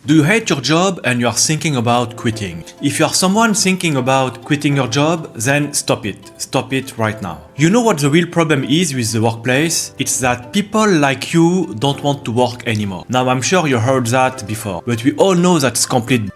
Do you hate your job and you are thinking about quitting? If you are someone thinking about quitting your job, then stop it. Stop it right now. You know what the real problem is with the workplace? It's that people like you don't want to work anymore. Now I'm sure you heard that before, but we all know that's complete.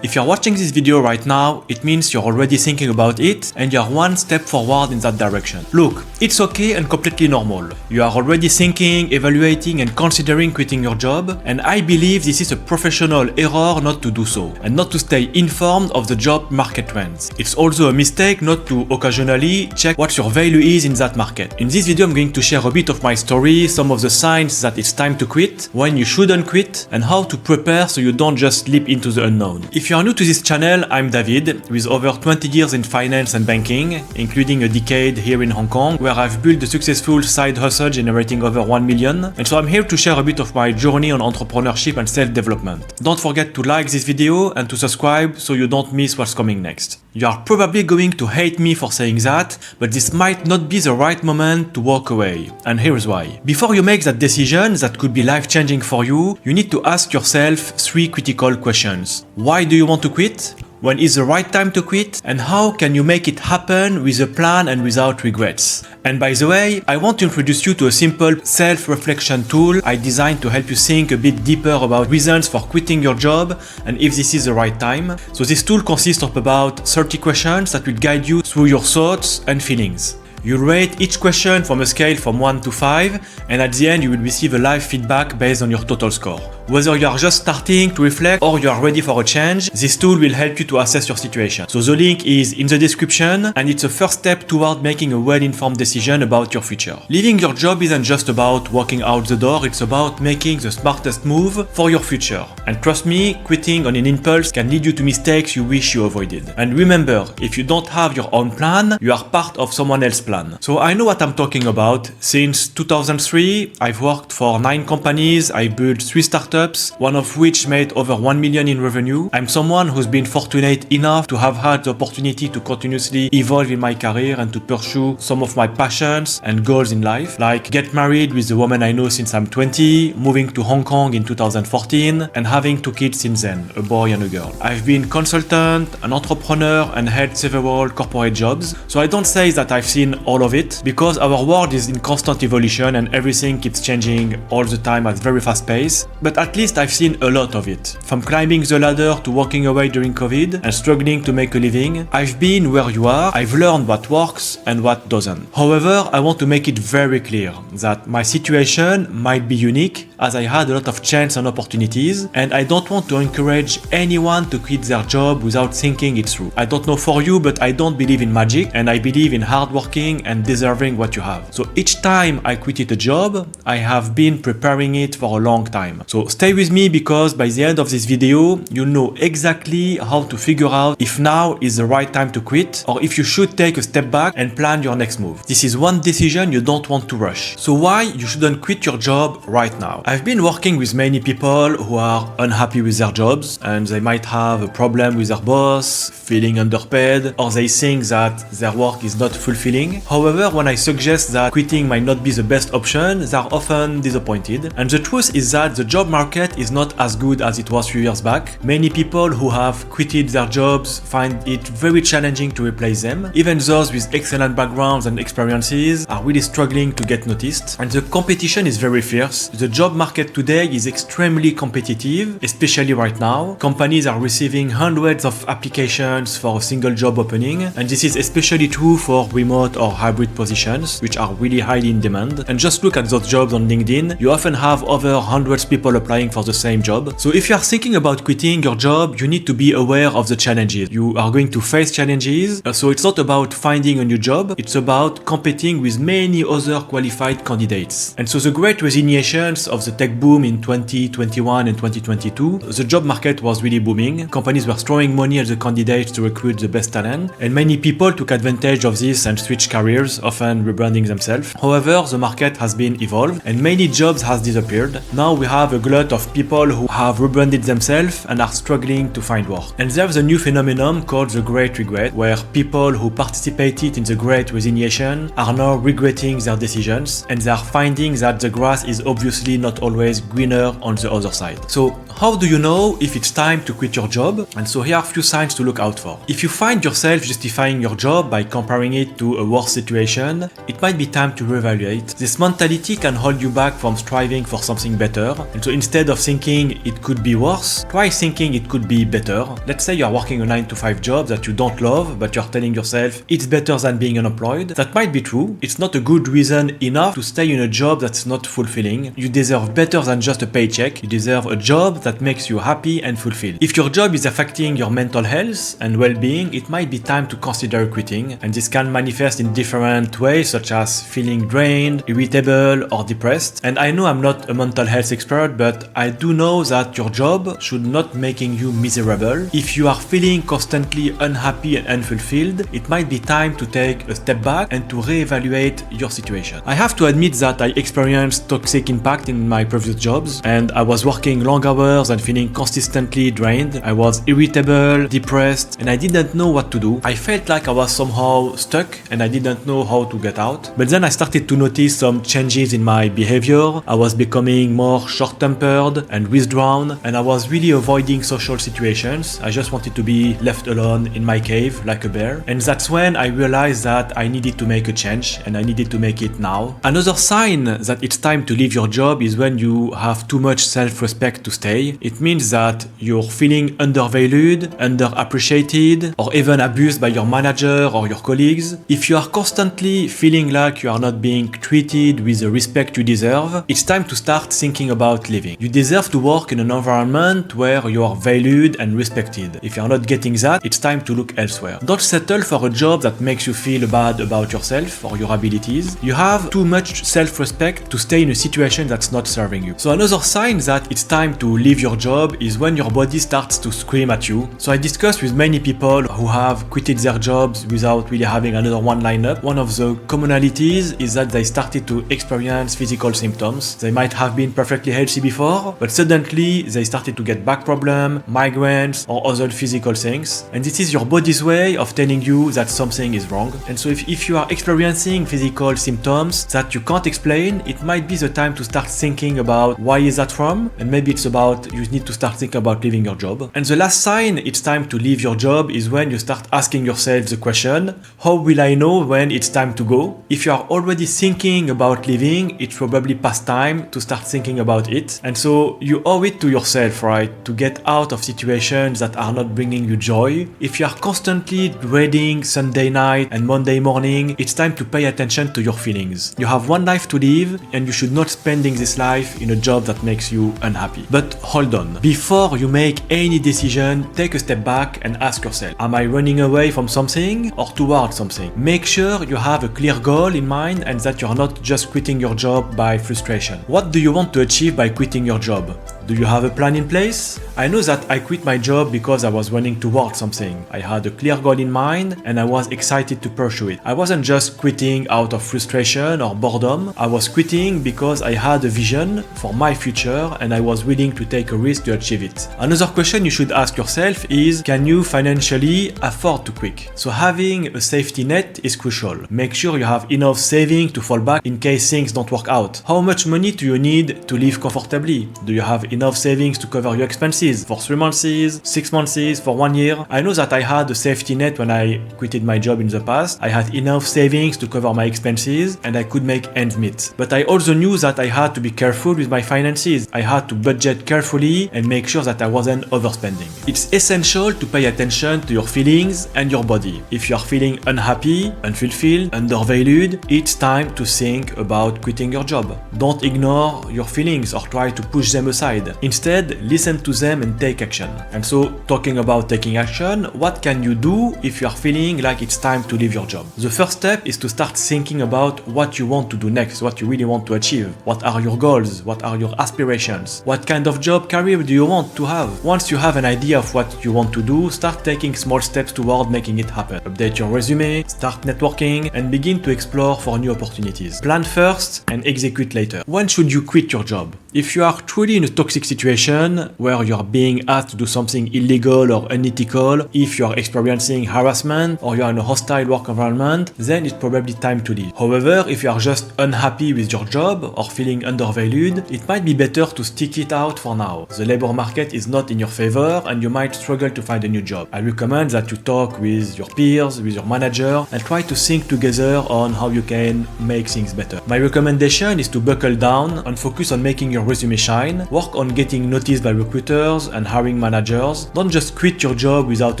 If you're watching this video right now, it means you're already thinking about it and you're one step forward in that direction. Look, it's okay and completely normal. You are already thinking, evaluating and considering quitting your job, and I believe this is a professional error not to do so and not to stay informed of the job market trends. It's also a mistake not to occasionally check what your value is in that market. In this video I'm going to share a bit of my story, some of the signs that it's time to quit, when you shouldn't quit, and how to prepare so you don't just leap into the unknown. If you are new to this channel, I'm David, with over 20 years in finance and banking, including a decade here in Hong Kong, where I've built a successful side hustle generating over 1 million. And so I'm here to share a bit of my journey on entrepreneurship and self-development. Don't forget to like this video and to subscribe so you don't miss what's coming next. You are probably going to hate me for saying that, but this might not be the right moment to walk away. And here's why. Before you make that decision that could be life-changing for you, you need to ask yourself 3 critical questions. Why do you want to quit? When is the right time to quit? And how can you make it happen with a plan and without regrets? And by the way, I want to introduce you to a simple self-reflection tool I designed to help you think a bit deeper about reasons for quitting your job and if this is the right time. So this tool consists of about 30 questions that will guide you through your thoughts and feelings. You'll rate each question from a scale from 1 to 5, and at the end you will receive a live feedback based on your total score. Whether you are just starting to reflect or you are ready for a change, this tool will help you to assess your situation. So the link is in the description, and it's a first step toward making a well-informed decision about your future. Leaving your job isn't just about walking out the door, it's about making the smartest move for your future. And trust me, quitting on an impulse can lead you to mistakes you wish you avoided. And remember, if you don't have your own plan, you are part of someone else's plan. So I know what I'm talking about. Since 2003, I've worked for 9 companies, I built 3 startups, one of which made over 1 million in revenue. I'm someone who's been fortunate enough to have had the opportunity to continuously evolve in my career and to pursue some of my passions and goals in life, like get married with the woman I know since I'm 20, moving to Hong Kong in 2014, and having 2 kids since then, a boy and a girl. I've been consultant, an entrepreneur, and held several corporate jobs. So I don't say that I've seen all of it, because our world is in constant evolution and everything keeps changing all the time at very fast pace, but at least I've seen a lot of it. From climbing the ladder to walking away during COVID and struggling to make a living, I've been where you are, I've learned what works and what doesn't. However, I want to make it very clear that my situation might be unique, as I had a lot of chance and opportunities, and I don't want to encourage anyone to quit their job without thinking it through. I don't know for you, but I don't believe in magic, and I believe in hard working and deserving what you have. So each time I quitted a job, I have been preparing it for a long time. So stay with me, because by the end of this video, you'll know exactly how to figure out if now is the right time to quit, or if you should take a step back and plan your next move. This is one decision you don't want to rush. So why you shouldn't quit your job right now? I've been working with many people who are unhappy with their jobs, and they might have a problem with their boss, feeling underpaid, or they think that their work is not fulfilling. However, when I suggest that quitting might not be the best option, they are often disappointed. And the truth is that the job market is not as good as it was a few years back. Many people who have quitted their jobs find it very challenging to replace them. Even those with excellent backgrounds and experiences are really struggling to get noticed. And the competition is very fierce. The job market today is extremely competitive, especially right now. Companies are receiving hundreds of applications for a single job opening, and this is especially true for remote or hybrid positions, which are really highly in demand. And just look at those jobs on LinkedIn. You often have over hundreds of people applying for the same job. So if you are thinking about quitting your job, you need to be aware of the challenges. You are going to face challenges. So it's not about finding a new job, it's about competing with many other qualified candidates. And so the great resignations of the tech boom in 2021 and 2022, the job market was really booming. Companies were throwing money at the candidates to recruit the best talent, and many people took advantage of this and switched careers, often rebranding themselves. However, the market has been evolved and many jobs has disappeared. Now we have a glut of people who have rebranded themselves and are struggling to find work. And there's a new phenomenon called the Great Regret, where people who participated in the Great Resignation are now regretting their decisions, and they are finding that the grass is obviously not always greener on the other side. So how do you know if it's time to quit your job? And so here are a few signs to look out for. If you find yourself justifying your job by comparing it to a worse situation, it might be time to reevaluate. This mentality can hold you back from striving for something better. And so instead of thinking it could be worse, try thinking it could be better. Let's say you're working a 9-to-5 job that you don't love, but you're telling yourself it's better than being unemployed. That might be true. It's not a good reason enough to stay in a job that's not fulfilling. You deserve better than just a paycheck. You deserve a job that makes you happy and fulfilled. If your job is affecting your mental health and well-being, it might be time to consider quitting. And this can manifest in different ways, such as feeling drained, irritable, or depressed. And I know I'm not a mental health expert, but I do know that your job should not making you miserable. If you are feeling constantly unhappy and unfulfilled, it might be time to take a step back and to reevaluate your situation. I have to admit that I experienced toxic impact in my previous jobs, and I was working long hours and feeling consistently drained. I was irritable, depressed, and I didn't know what to do. I felt like I was somehow stuck and I didn't know how to get out. But then I started to notice some changes in my behavior. I was becoming more short-tempered and withdrawn, and I was really avoiding social situations. I just wanted to be left alone in my cave like a bear. And that's when I realized that I needed to make a change, and I needed to make it now. Another sign that it's time to leave your job is when you have too much self-respect to stay. It means that you're feeling undervalued, underappreciated, or even abused by your manager or your colleagues. If you are constantly feeling like you are not being treated with the respect you deserve, it's time to start thinking about leaving. You deserve to work in an environment where you are valued and respected. If you're not getting that, it's time to look elsewhere. Don't settle for a job that makes you feel bad about yourself or your abilities. You have too much self-respect to stay in a situation that's not serving you. So another sign that it's time to leave your job is when your body starts to scream at you. So I discussed with many people who have quitted their jobs without really having another one lined up. One of the commonalities is that they started to experience physical symptoms. They might have been perfectly healthy before, but suddenly they started to get back problems, migraines, or other physical things. And this is your body's way of telling you that something is wrong. And so if you are experiencing physical symptoms that you can't explain, it might be the time to start thinking about why is that from, and maybe it's about you need to start thinking about leaving your job. And the last sign it's time to leave your job is when you start asking yourself the question, how will I know when it's time to go? If you are already thinking about leaving, it's probably past time to start thinking about it. And so you owe it to yourself, right, to get out of situations that are not bringing you joy. If you are constantly dreading Sunday night and Monday morning, it's time to pay attention to your feelings. You have one life to live, and you should not spending this life in a job that makes you unhappy. But hold on. Before you make any decision, take a step back and ask yourself, am I running away from something or towards something? Make sure you have a clear goal in mind and that you're not just quitting your job by frustration. What do you want to achieve by quitting your job? Do you have a plan in place? I know that I quit my job because I was running towards something. I had a clear goal in mind and I was excited to pursue it. I wasn't just quitting out of frustration or boredom. I was quitting because I had a vision for my future and I was willing to take a risk to achieve it. Another question you should ask yourself is, can you financially afford to quit? So having a safety net is crucial. Make sure you have enough saving to fall back in case things don't work out. How much money do you need to live comfortably? Do you have enough savings to cover your expenses for 3 months, 6 months, for 1 year? I know that I had a safety net when I quitted my job in the past. I had enough savings to cover my expenses and I could make ends meet. But I also knew that I had to be careful with my finances. I had to budget carefully and make sure that I wasn't overspending. It's essential to pay attention to your feelings and your body. If you are feeling unhappy, unfulfilled, undervalued, it's time to think about quitting your job. Don't ignore your feelings or try to push them aside. head. Instead, listen to them and take action. And so, talking about taking action, what can you do if you are feeling like it's time to leave your job? The first step is to start thinking about what you want to do next, what you really want to achieve. What are your goals? What are your aspirations? What kind of job career do you want to have? Once you have an idea of what you want to do, start taking small steps toward making it happen. Update your resume, start networking, and begin to explore for new opportunities. Plan first and execute later. When should you quit your job? If you are truly in a toxic situation where you are being asked to do something illegal or unethical, if you are experiencing harassment or you are in a hostile work environment, then it's probably time to leave. However, if you are just unhappy with your job or feeling undervalued, it might be better to stick it out for now. The labor market is not in your favor and you might struggle to find a new job. I recommend that you talk with your peers, with your manager, and try to think together on how you can make things better. My recommendation is to buckle down and focus on making your resume shine, work on getting noticed by recruiters and hiring managers. Don't just quit your job without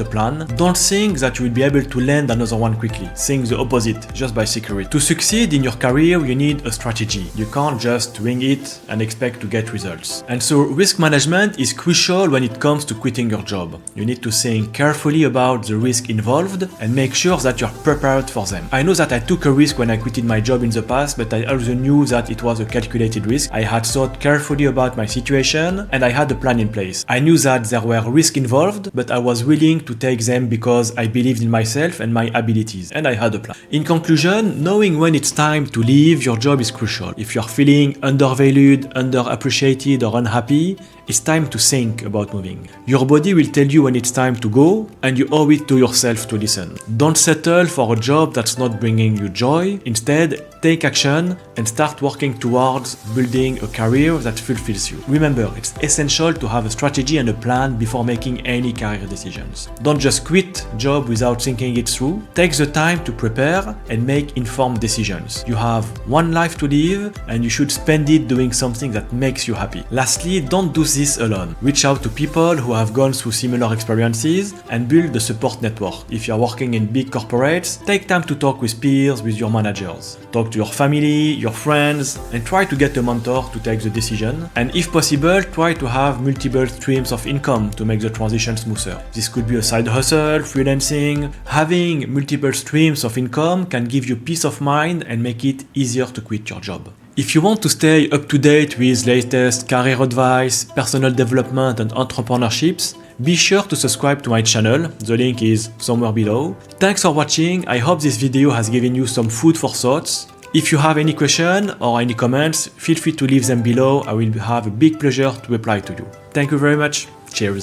a plan. Don't think that you will be able to land another one quickly. Think the opposite, just by security. To succeed in your career, you need a strategy. You can't just wing it and expect to get results. And so risk management is crucial when it comes to quitting your job. You need to think carefully about the risk involved and make sure that you're prepared for them. I know that I took a risk when I quitted my job in the past, but I also knew that it was a calculated risk. I had thought carefully about my situation and I had a plan in place. I knew that there were risks involved, but I was willing to take them because I believed in myself and my abilities, and I had a plan. In conclusion, knowing when it's time to leave your job is crucial. If you're feeling undervalued, underappreciated, or unhappy, it's time to think about moving. Your body will tell you when it's time to go, and you owe it to yourself to listen. Don't settle for a job that's not bringing you joy. Instead, take action and start working towards building a career that fulfills you. Remember, it's essential to have a strategy and a plan before making any career decisions. Don't just quit a job without thinking it through. Take the time to prepare and make informed decisions. You have one life to live and you should spend it doing something that makes you happy. Lastly, don't do this alone. Reach out to people who have gone through similar experiences and build a support network. If you're working in big corporates, take time to talk with peers, with your managers. Talk to your family, your friends, and try to get a mentor to take the decision. And if possible, try to have multiple streams of income to make the transition smoother. This could be a side hustle, freelancing. Having multiple streams of income can give you peace of mind and make it easier to quit your job. If you want to stay up to date with latest career advice, personal development and entrepreneurships, be sure to subscribe to my channel, the link is somewhere below. Thanks for watching, I hope this video has given you some food for thoughts. If you have any questions or any comments, feel free to leave them below, I will have a big pleasure to reply to you. Thank you very much, cheers!